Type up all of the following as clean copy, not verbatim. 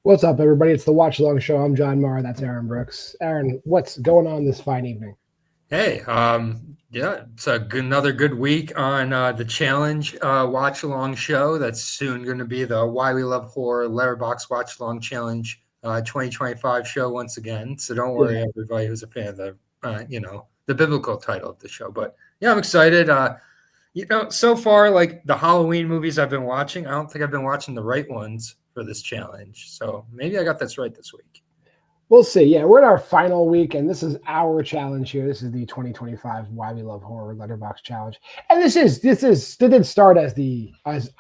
What's up, everybody? It's the Watch Along Show. I'm JWMaher. That's Aaron Brooks. Aaron, what's going on this fine evening? Hey, yeah, it's another good week on the Challenge Watch Along Show. That's soon going to be the Why We Love Horror Letterboxd Watch Along Challenge 2025 show once again. So don't worry, everybody who's a fan of the biblical title of the show. But yeah, I'm excited. So far, like the Halloween movies I've been watching, I don't think I've been watching the right ones for this challenge. So maybe I got this right this week. We'll see. Yeah, we're in our final week, and this is our challenge here. This is the 2025 Why We Love Horror Letterboxd Challenge, and this didn't start as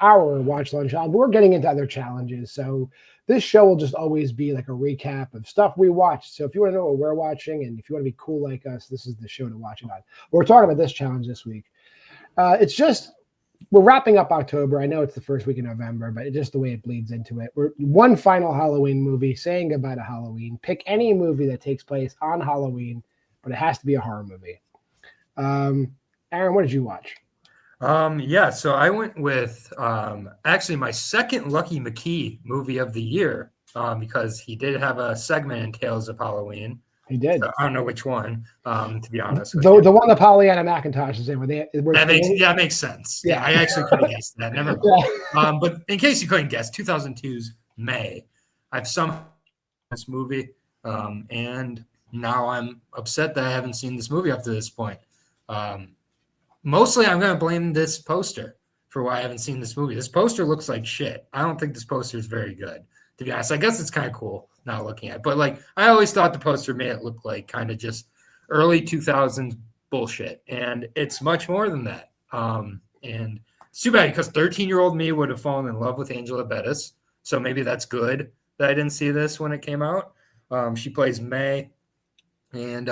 our Watch Along challenge. But we're getting into other challenges, so this show will just always be like a recap of stuff we watched. So if you want to know what we're watching, and if you want to be cool like us, this is the show to watch it on. We're talking about this challenge this week. We're wrapping up October. I know it's the first week in November, but it's just the way it bleeds into it. We're one final Halloween movie, saying goodbye to Halloween. Pick any movie that takes place on Halloween, but it has to be a horror movie. Aaron, what did you watch? So I went with actually my second Lucky McKee movie of the year because he did have a segment in Tales of Halloween. He did. So I don't know which one, to be honest. The one that Pollyanna McIntosh is in. That makes sense. Yeah, I actually could have guessed that. Never mind. But in case you couldn't guess, 2002's May. I've seen this movie, and now I'm upset that I haven't seen this movie up to this point. Mostly, I'm going to blame this poster for why I haven't seen this movie. This poster looks like shit. I don't think this poster is very good, to be honest. I guess it's kind of cool not looking at it. But, like, I always thought the poster made it look like kind of just early 2000s bullshit. And it's much more than that. And it's too bad because 13-year-old me would have fallen in love with Angela Bettis. So maybe that's good that I didn't see this when it came out. She plays May. And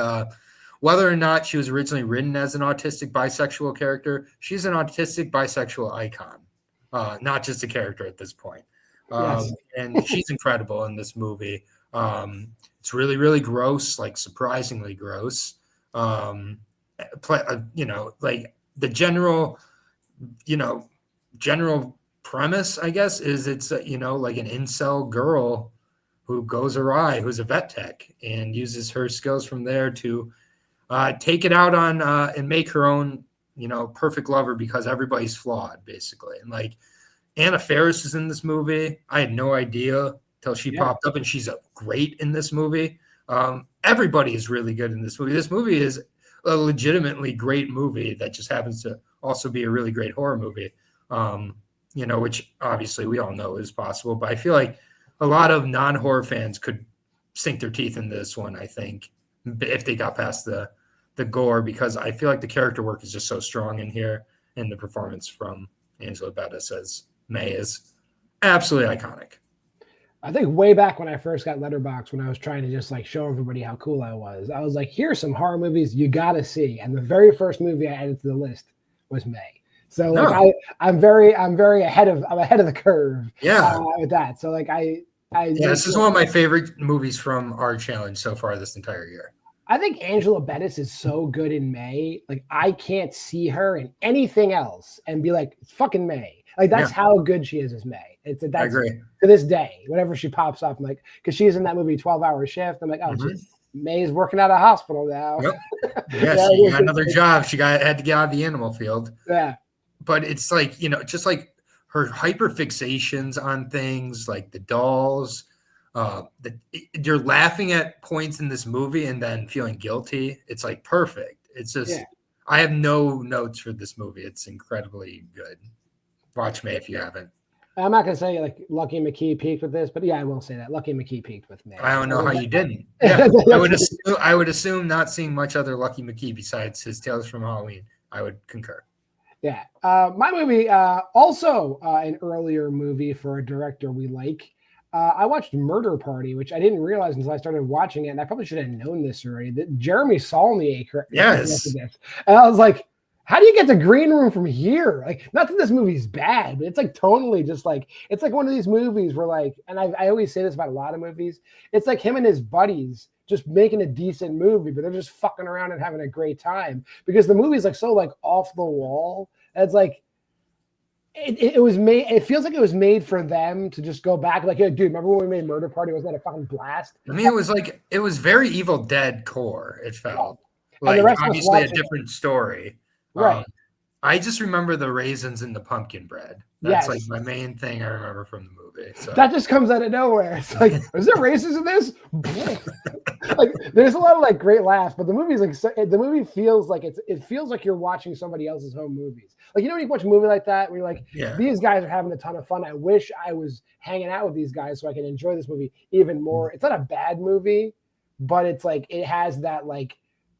whether or not she was originally written as an autistic bisexual character, she's an autistic bisexual icon, not just a character at this point. Yes. And she's incredible in this movie. It's really, really gross, like surprisingly gross. Like the general premise, I guess, is it's, like an incel girl who goes awry, who's a vet tech, and uses her skills from there to take it out on and make her own, perfect lover because everybody's flawed, basically. And like Anna Faris is in this movie. I had no idea till she popped up, and she's great in this movie. Everybody is really good in this movie. This movie is a legitimately great movie that just happens to also be a really great horror movie, which obviously we all know is possible. But I feel like a lot of non-horror fans could sink their teeth in this one, I think, if they got past the gore, because I feel like the character work is just so strong in here, and the performance from Angela Bettis as May is absolutely iconic. I think way back when I first got Letterboxd, when I was trying to just like show everybody how cool I was like, here's some horror movies you gotta see. And the very first movie I added to the list was May. So I'm ahead of the curve. With that. So like this is one of my favorite movies from our challenge so far this entire year. I think Angela Bettis is so good in May. Like I can't see her in anything else and be like, it's fucking May. Like that's how good she is as May. I agree. To this day, whenever she pops up, I'm like, because she's in that movie 12-Hour Shift. I'm like, oh, May's working at a hospital now. Yep. Yeah, she got another job. She had to get out of the animal field. Yeah. But it's like, just like her hyperfixations on things like the dolls. You're laughing at points in this movie and then feeling guilty. It's like perfect. It's just I have no notes for this movie. It's incredibly good. Watch May if you haven't. I'm not gonna say like Lucky McKee peaked with this, but yeah, I will say that Lucky McKee peaked with May. I don't know how you didn't. Yeah, I would assume not seeing much other Lucky McKee besides his Tales from Halloween. I would concur. Yeah, my movie also an earlier movie for a director we like. I watched Murder Party, which I didn't realize until I started watching it, and I probably should have known this already. That Jeremy Saulnier. Yes. And I was like, how do you get to Green Room from here? Like, not that this movie's bad, but it's like tonally just like, it's like one of these movies where like, and I always say this about a lot of movies, it's like him and his buddies just making a decent movie, but they're just fucking around and having a great time because the movie's like so like off the wall. It's like, it was made. It feels like it was made for them to just go back. Like, dude, remember when we made Murder Party? Wasn't that a fucking blast? I mean, it was very Evil Dead core. It felt And the like rest of us obviously a watching different story. Right. I just remember the raisins in the pumpkin bread. That's like Yes. my main thing I remember from the movie. So That just comes out of nowhere. It's like, is there races in this? Like, there's a lot of like great laughs, but the movie's like the movie feels like it feels like you're watching somebody else's home movies. Like, you know when you watch a movie like that where you're like, these guys are having a ton of fun. I wish I was hanging out with these guys so I can enjoy this movie even more. It's not a bad movie, but it's like it has that like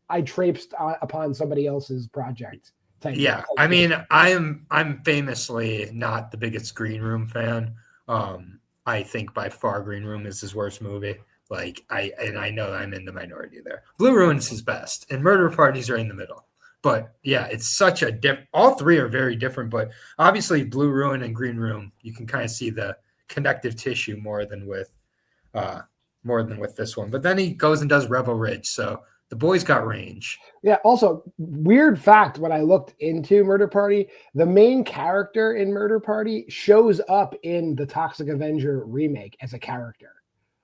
I traipsed upon somebody else's project. I mean, I'm famously not the biggest Green Room fan. I think by far Green Room is his worst movie. Like I know I'm in the minority there. Blue Ruin's his best, and Murder Parties are in the middle. But yeah, it's such a all three are very different. But obviously, Blue Ruin and Green Room, you can kind of see the connective tissue more than with this one. But then he goes and does Rebel Ridge, so the boy's got range. Yeah. Also, weird fact: when I looked into Murder Party, the main character in Murder Party shows up in the Toxic Avenger remake as a character.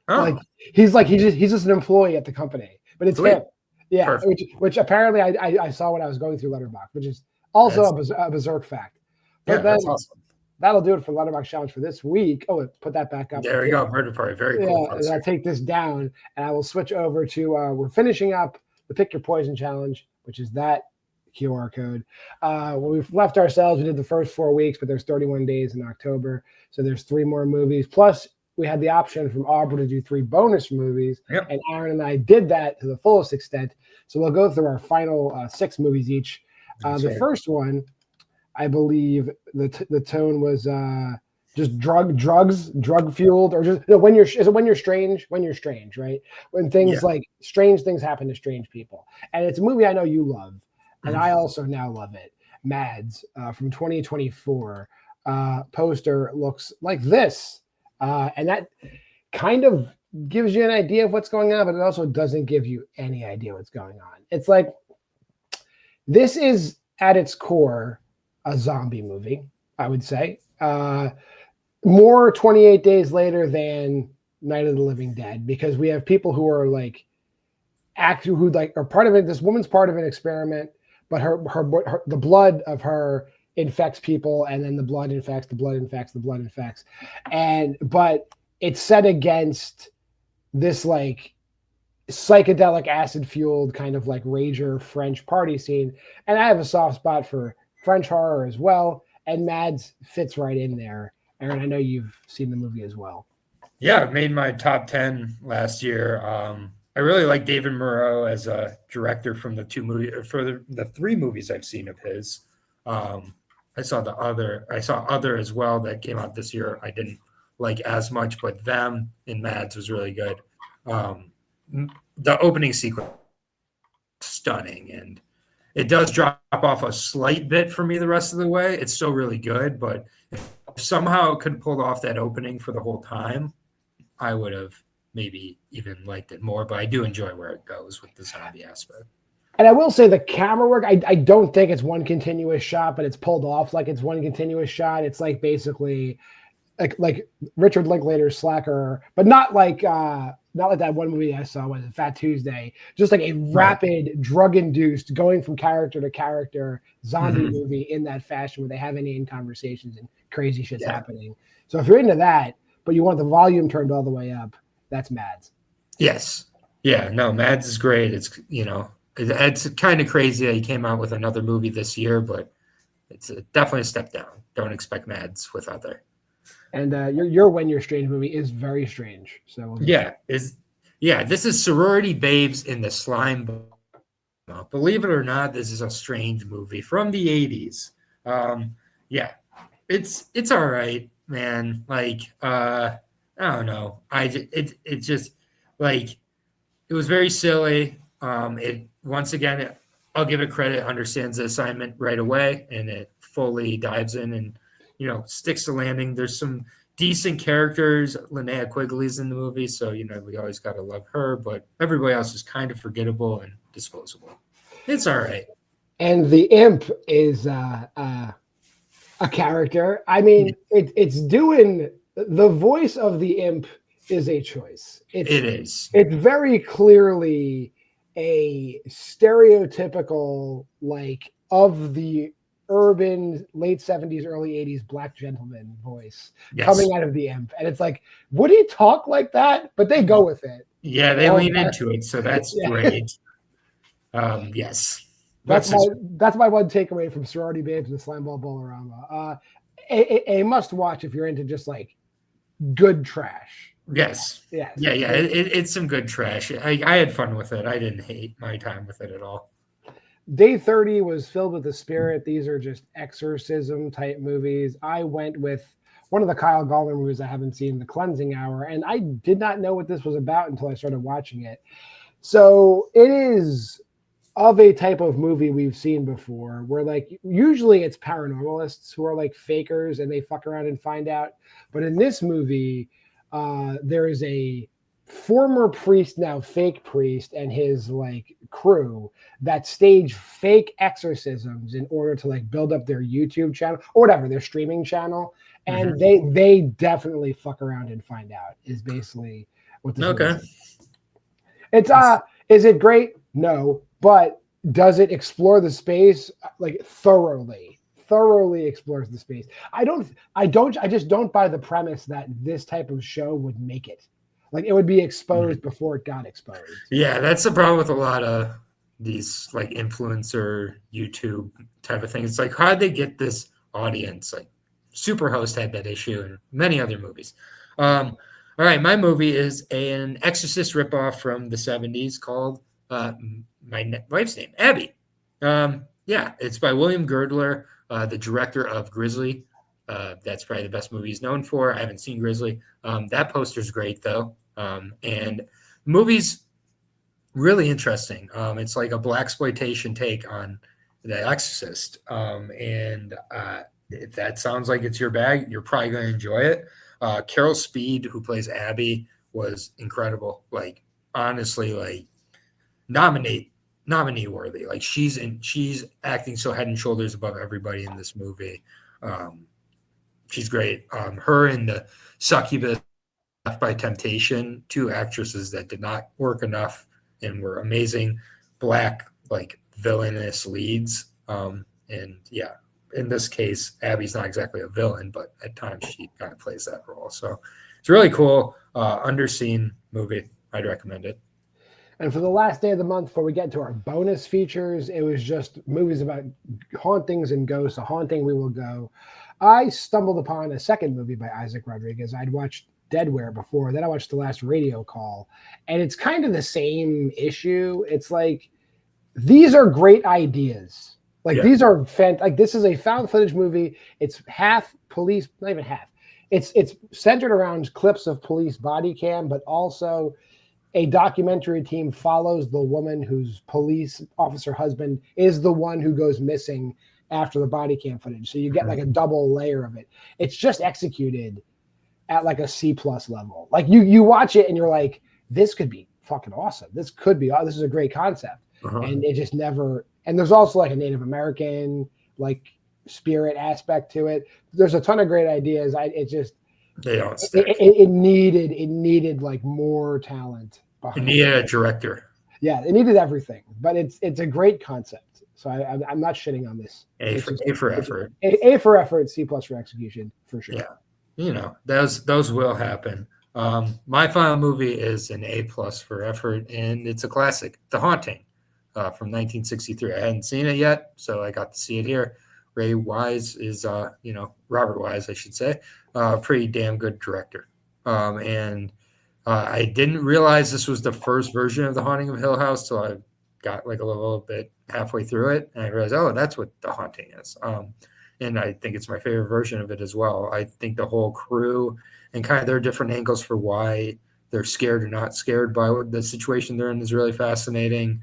Oh. He's just an employee at the company, but it's him. Yeah, which apparently I saw when I was going through Letterboxd, which is also a berserk fact. But that's awesome. That'll do it for Letterboxd Challenge for this week. Oh, put that back up. There we go. Murder Party. Very cool. And I'll take this down and I will switch over to we're finishing up the Pick Your Poison Challenge, which is that QR code. When we've left ourselves, we did the first 4 weeks, but there's 31 days in October. So there's 3 more movies. Plus, we had the option from Aubrey to do 3 bonus movies. Yep. And Aaron and I did that to the fullest extent. So we'll go through our final 6 movies each. The first one, I believe the tone was just drug fueled, or just when you're strange, right? When things like strange things happen to strange people. And it's a movie I know you love, and I also now love it. Mads from 2024. Poster looks like this, and that kind of gives you an idea of what's going on, but it also doesn't give you any idea what's going on. It's like this is at its core a zombie movie, I would say. More 28 Days Later than Night of the Living Dead, because we have people who are like are part of it. This woman's part of an experiment, but her the blood of her infects people, and then the blood infects, but it's set against this like psychedelic acid fueled kind of like rager French party scene. And I have a soft spot for French horror as well, and Mads fits right in there. Aaron, I know you've seen the movie as well. Yeah, it made my top 10 last year. I really like David Moreau as a director from the 2 movies, for the 3 movies I've seen of his. I saw Other as well that came out this year. I didn't like as much, but Them in Mads was really good. The opening sequence, stunning, and it does drop off a slight bit for me the rest of the way. It's still really good, but if somehow it could pull off that opening for the whole time, I would have maybe even liked it more. But I do enjoy where it goes with the zombie aspect. And I will say the camera work, I don't think it's one continuous shot, but it's pulled off like it's one continuous shot. It's like basically like Richard Linklater's Slacker, but not like that one movie I saw, was Fat Tuesday. Just like a rapid drug-induced going from character to character zombie movie in that fashion, where they have inane conversations and crazy shit's happening. So if you're into that, but you want the volume turned all the way up, that's Mads. Yes. Yeah, no, Mads is great. It's, it's kind of crazy that he came out with another movie this year, but it's definitely a step down. Don't expect Mads with Other. And your When You're Strange movie is very strange. So this is Sorority Babes in the Slime Ball. Believe it or not, this is a strange movie from the 80s. It's all right, man. Like I don't know. It just like it was very silly. It once again, I'll give it credit, understands the assignment right away, and it fully dives in and sticks the landing. There's some decent characters. Linnea Quigley's in the movie, so we always gotta love her, but everybody else is kind of forgettable and disposable. It's all right. And the imp is a a character. I mean, it's doing the voice of the imp is a choice. It is. It's very clearly a stereotypical like of the urban late 70s, early 80s black gentleman voice coming out of the imp. And it's like, would he talk like that? But they go with it. Yeah, they lean into it, so that's great. Yes. That's my one takeaway from Sorority Babes and Slime Ball Bolorama. A must watch if you're into just like good trash. Yes. Yeah. It's some good trash. I had fun with it. I didn't hate my time with it at all. Day 30 was filled with the spirit. These are just exorcism type movies. I went with one of the Kyle Gallner movies I haven't seen, The Cleansing Hour, and I did not know what this was about until I started watching it. So it is of a type of movie we've seen before where like usually it's paranormalists who are like fakers and they fuck around and find out. But in this movie, there is a former priest, now fake priest, and his like crew that stage fake exorcisms in order to like build up their YouTube channel or whatever, their streaming channel. And they definitely fuck around and find out is basically what this is. It's is it great? No. But does it explore the space like thoroughly explores the space? I just don't buy the premise that this type of show would make it. Like it would be exposed before it got exposed. Yeah, that's the problem with a lot of these like influencer YouTube type of things. It's like, how'd they get this audience? Like Superhost had that issue and many other movies. All right, my movie is an Exorcist ripoff from the 70s called my wife's name, Abby. It's by William Girdler, the director of Grizzly. That's probably the best movie he's known for. I haven't seen Grizzly. That poster's great, though. And the movie's really interesting. It's like a blaxploitation take on The Exorcist. If that sounds like it's your bag, you're probably going to enjoy it. Carol Speed, who plays Abby, was incredible. Like, honestly, like, nominee worthy. Like she's acting so head and shoulders above everybody in this movie. She's great. Her and the Succubus by Temptation, two actresses that did not work enough and were amazing black like villainous leads. In this case, Abby's not exactly a villain, but at times she kind of plays that role. So it's really cool, underseen movie. I'd recommend it. And for the last day of the month, before we get to our bonus features, it was just movies about hauntings and ghosts. A Haunting We Will Go. I stumbled upon a second movie by Isaac Rodriguez. I'd watched Deadware before. Then I watched The Last Radio Call. And it's kind of the same issue. It's like, these are great ideas. Like, these are like, this is a found footage movie. It's half police, not even half. It's centered around clips of police body cam, but also a documentary team follows the woman whose police officer husband is the one who goes missing after the body cam footage. So you get like a double layer of it. It's just executed at like a C+ level. Like you watch it and you're like, this could be fucking awesome. This is a great concept. And it just never, and there's also like a Native American like spirit aspect to it. There's a ton of great ideas. It needed like more talent. It needed a director. Yeah, it needed everything, but it's a great concept. So I'm not shitting on this. A for effort. A for effort. C+ for execution for sure. Yeah, those will happen. My final movie is an A+ for effort, and it's a classic, The Haunting, from 1963. I hadn't seen it yet, so I got to see it here. Ray Wise is, Robert Wise, I should say, pretty damn good director. I didn't realize this was the first version of The Haunting of Hill House till I got like a little bit halfway through it, and I realized, oh, that's what The Haunting is. And I think it's my favorite version of it as well. I think the whole crew and kind of their different angles for why they're scared or not scared by the situation they're in is really fascinating.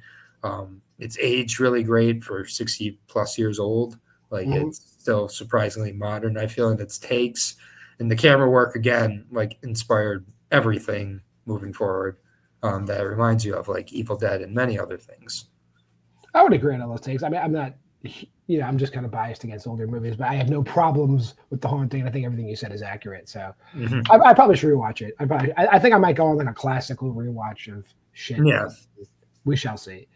It's aged really great for 60+ years old. Like it's still surprisingly modern, I feel, in its takes. And the camera work, again, like inspired everything moving forward that reminds you of like Evil Dead and many other things. I would agree on those takes. I mean, I'm not I'm just kind of biased against older movies, but I have no problems with The Haunting. I think everything you said is accurate. So I probably should rewatch it. I think I might go on like a classical rewatch of shit. Yeah. We shall see.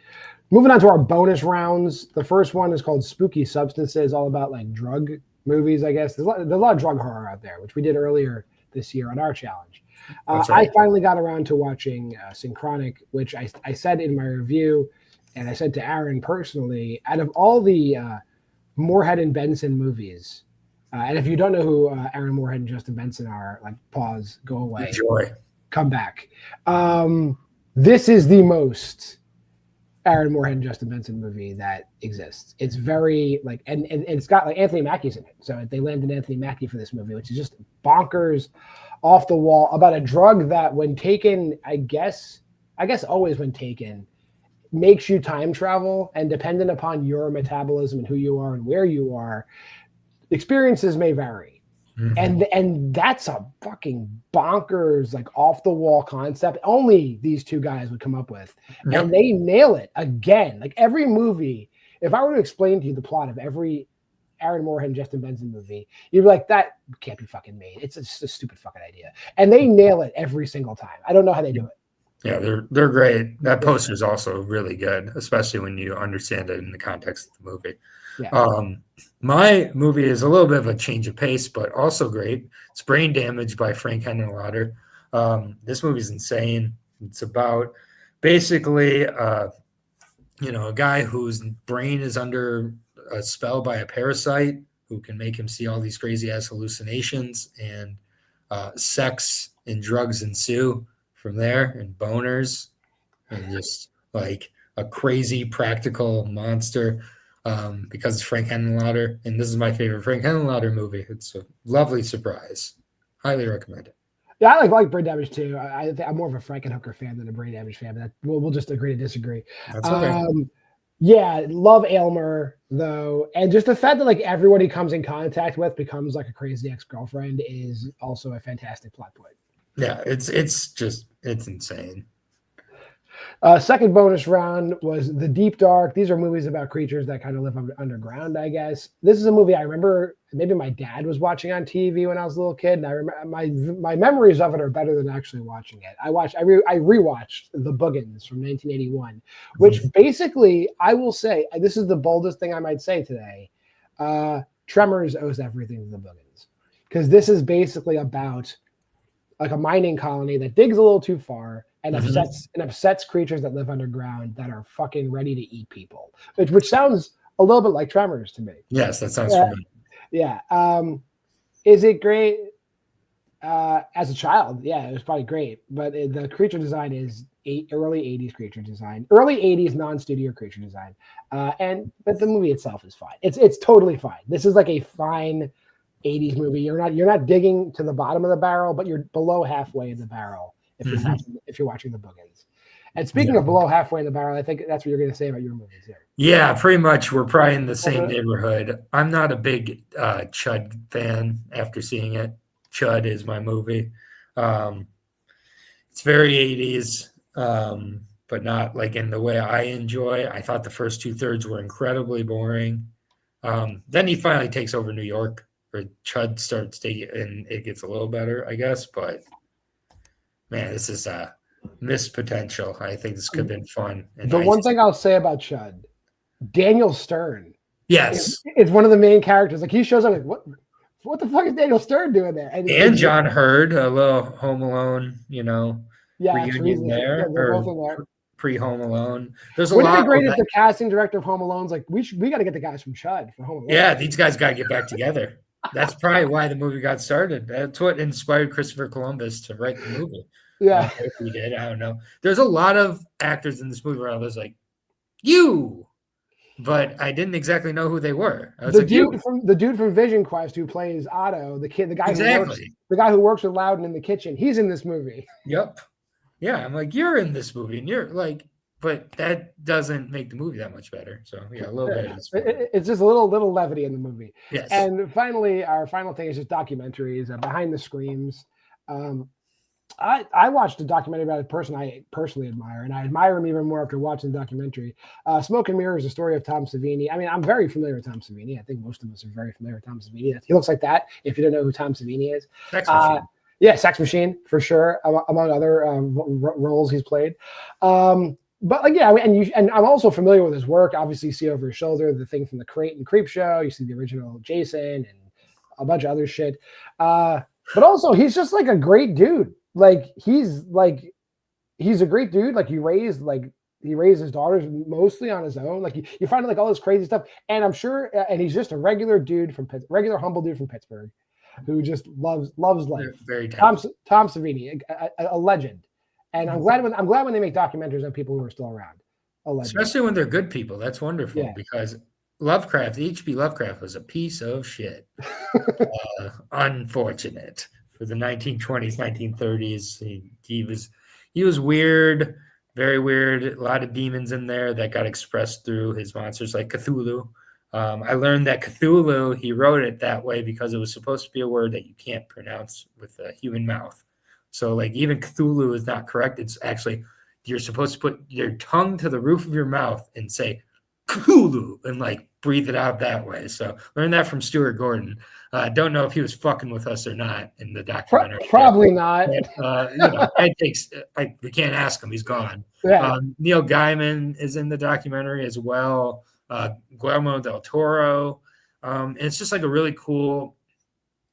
Moving on to our bonus rounds. The first one is called Spooky Substances, all about like drug movies, I guess. There's a lot of drug horror out there, which we did earlier this year on our challenge. Right. I finally got around to watching Synchronic, which I said in my review, and I said to Aaron personally, out of all the Moorhead and Benson movies, and if you don't know who Aaron Moorhead and Justin Benson are, like pause, go away, enjoy, come back. This is the most Aaron Moorhead and Justin Benson movie that exists. It's very like, and it's got like Anthony Mackie's in it. So they landed Anthony Mackie for this movie, which is just bonkers, off the wall, about a drug that when taken, I guess always when taken, makes you time travel, and dependent upon your metabolism and who you are and where you are, experiences may vary. And that's a fucking bonkers, like off the wall concept. Only these two guys would come up with, and they nail it again. Like every movie, if I were to explain to you the plot of every Aaron Moorhead and Justin Benson movie, you'd be like, that can't be fucking made. It's just a stupid fucking idea, and they nail it every single time. I don't know how they do it. Yeah, they're great. That poster is also really good, especially when you understand it in the context of the movie. Yeah. My movie is a little bit of a change of pace, but also great. It's Brain Damage by Frank Henenlotter. This movie is insane. It's about basically, a guy whose brain is under a spell by a parasite who can make him see all these crazy ass hallucinations, and sex and drugs ensue from there, and boners, and just like a crazy practical monster. Because it's Frank Henenlotter, and this is my favorite Frank Henenlotter movie. It's a lovely surprise. Highly recommend it. Yeah, I like Brain Damage too. I'm more of a Frankenhooker fan than a Brain Damage fan, but we'll just agree to disagree. That's okay. Yeah, love Aylmer though, and just the fact that like everyone he comes in contact with becomes like a crazy ex-girlfriend is also a fantastic plot point. Yeah, it's insane. Second bonus round was The Deep Dark. These are movies about creatures that kind of live underground, I guess. This is a movie I remember maybe my dad was watching on TV when I was a little kid, and I remember my memories of it are better than actually watching it. I rewatched The Boogans from 1981, which basically, I will say, this is the boldest thing I might say today. Tremors owes everything to The Boogans, because this is basically about like a mining colony that digs a little too far and upsets creatures that live underground that are fucking ready to eat people, which sounds a little bit like Tremors to me. Yes, that sounds familiar. Yeah. Is it great? As a child, yeah, it was probably great. But the creature design is early 80s creature design, early 80s non-studio creature design. But the movie itself is fine. It's totally fine. This is like a fine 80s movie. You're not digging to the bottom of the barrel, but you're below halfway in the barrel if you're watching The Boogans. And speaking of below halfway in the barrel, I think that's what you're going to say about your movies here. Yeah, pretty much. We're probably in the same neighborhood. I'm not a big Chud fan after seeing it. Chud is my movie. It's very 80s, but not like in the way I enjoy. I thought the first 2/3 were incredibly boring. Then he finally takes over New York, or Chud starts taking, and it gets a little better, I guess. But man, this is missed potential. I think this could have been fun. The one thing I'll say about Chud, Daniel Stern. Yes, is one of the main characters. Like he shows up like, what the fuck is Daniel Stern doing there? And John Hurd, a little Home Alone, reunion there, or pre-Home Alone. There's a lot. Wouldn't it be great if the casting director of Home Alone's like, we got to get the guys from Chud for Home Alone? Yeah, these guys got to get back together. That's probably why the movie got started. That's what inspired Christopher Columbus to write the movie. Yeah, if he did, I don't know. There's a lot of actors in this movie where I was like, you. But I didn't exactly know who they were. The dude from Vision Quest who plays Otto, the guy who works with Loudon in the kitchen. He's in this movie. Yep. Yeah, I'm like, you're in this movie, and you're like, but that doesn't make the movie that much better. So yeah, a little bit. It's just a little levity in the movie. Yes. And finally, our final thing is just documentaries, Behind the Screams. I watched a documentary about a person I personally admire, and I admire him even more after watching the documentary. Smoke and Mirrors, the story of Tom Savini. I mean, I'm very familiar with Tom Savini. I think most of us are very familiar with Tom Savini. He looks like that. If you don't know who Tom Savini is, Sex Machine. Yeah, Sex Machine for sure, among other roles he's played. But like, yeah, and I'm also familiar with his work. Obviously, you see over his shoulder the thing from the Crate and Creep show. You see the original Jason and a bunch of other shit. But also, he's just like a great dude. Like he's a great dude. Like he raised his daughters mostly on his own. Like you find like all this crazy stuff, and I'm sure, and he's just a regular dude regular humble dude from Pittsburgh, who just loves life. Very Tom Savini, a legend. And I'm glad when they make documentaries on people who are still around. Especially when they're good people. That's wonderful because Lovecraft, H.P. Lovecraft was a piece of shit. Unfortunate for the 1920s, 1930s. He was weird, very weird. A lot of demons in there that got expressed through his monsters like Cthulhu. I learned that Cthulhu, he wrote it that way because it was supposed to be a word that you can't pronounce with a human mouth. So like even Cthulhu is not correct. It's actually, you're supposed to put your tongue to the roof of your mouth and say Cthulhu and like breathe it out that way. So learned that from Stuart Gordon. Don't know if he was fucking with us or not in the documentary. Probably not. We can't ask him. He's gone. Yeah. Neil Gaiman is in the documentary as well. Guillermo del Toro. And it's just like a really cool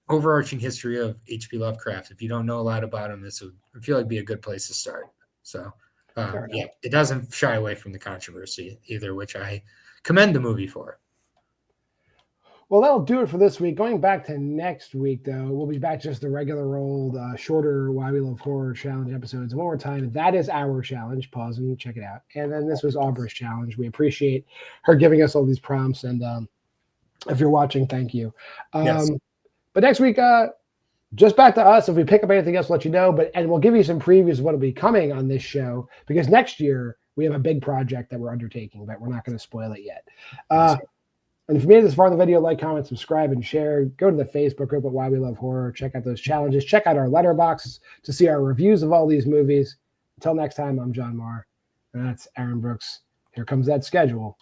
overarching history of H.P. Lovecraft. If you don't know a lot about him, this would, I feel like, be a good place to start. So, it doesn't shy away from the controversy either, which I commend the movie for. Well, that'll do it for this week. Going back to next week, though, we'll be back just the regular old, shorter Why We Love Horror challenge episodes. One more time, that is our challenge. Pause and check it out. And then this was Aubrey's challenge. We appreciate her giving us all these prompts. And if you're watching, thank you. Yes. But next week, just back to us. If we pick up anything else, we'll let you know. And we'll give you some previews of what will be coming on this show, because next year we have a big project that we're undertaking, but we're not going to spoil it yet. And if you made it this far in the video, like, comment, subscribe, and share. Go to the Facebook group at Why We Love Horror. Check out those challenges. Check out our Letterboxd to see our reviews of all these movies. Until next time, I'm JWMaher, and that's Aaron Brooks. Here comes that schedule.